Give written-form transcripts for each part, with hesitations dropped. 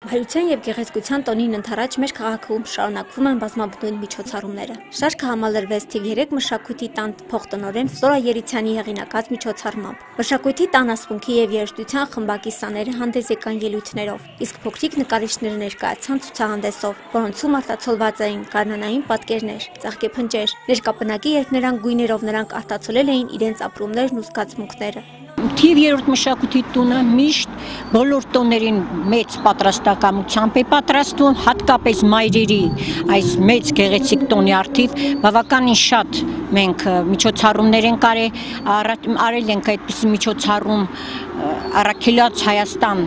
Հայության և գեղեցկության տոնին ընթരാճ մեր քաղաքում շարունակվում են բազմաբնույթ միջոցառումները։ Շարքը համալրվեց թիվ 3 մշակույթի տան փոխտնօրեն Ֆլորա Երիցյանի հեղինակած միջոցառմամբ։ Մշակույթի տան ասպունքի և երաժշտության խմբակի սաները հանդես եկան ելույթներով, իսկ փոքրիկ նկարիչները ներկայացան ցուցահանդեսով, որոնցում արտացոլված էին գարնանային պատկերներ, ծաղկեփնջեր, ներկապնակի երկներան գույներով նրանք արտացոլել էին իրենց ապրումներն ու զգացմունքները։ Թիվ 3 մշակույթի տունը միշտ բոլոր տոներին մեծ պատրաստակամությամբ է պատրաստվում, հատկապես մայրերի այս մեծ գեղեցիկ տոնի առթիվ բավականին շատ մենք միջոցառումներ ենք արել ենք այդպիսի միջոցառում Առաքելած Հայաստան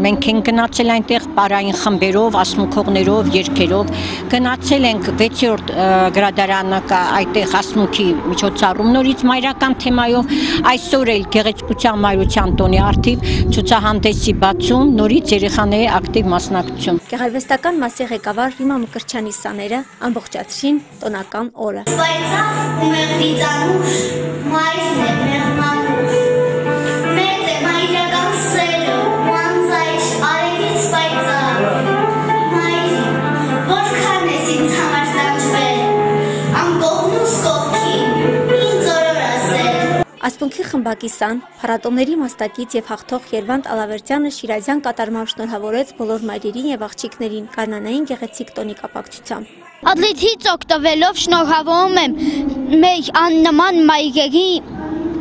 մենք ենք գնացել այնտեղ պարային խմբերով, ասմունքողներով, երգերով, գնացել ենք 6-րդ գրադարանը այդտեղ ասմունքի միջոցառում նորից մայրական թեմայով, այսօր էլ գեղեցկության մայրության տոնի առթիվ ցուցահանդեսի բացում, նորից երեխաների ակտիվ մասնակցություն։ Գեղարվեստական մասի ղեկավար Րիմա Մկրտչյանի սաները ամբողջացրին տոնական օրը։ Ասպունքի խմբակի սան, փառատոների մասնակից և հաղթող Երվանդ Ալավերդյանը Շիրազյան կատարմամբ շնորհավորեց բոլոր մայրերին և աղջիկներին գարնանային գեղեցիկ տոնի կապակցությամբ։ Ատլետից օգտվելով շնորհավորում եմ մեր աննման մայրերի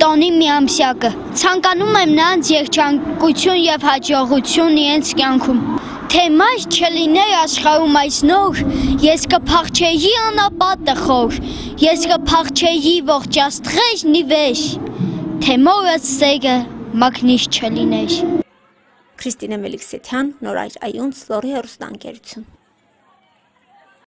տոնի միամսյակը։ Ցանկանում եմ նրանց երջանկություն և հաջողություն իրենց կյանքում։ Թե մայր չլիներ աշխարհում այս նոր, ես կփախչեի անապատը խոր, ես կփախչեի ողջ աստղերն ի վեր, թե մորս սերը մագնիշ չլիներ։ Քրիստինե Մելիքսեթյան, Նորայր Այունց, Լոռի հեռուստաընկերություն։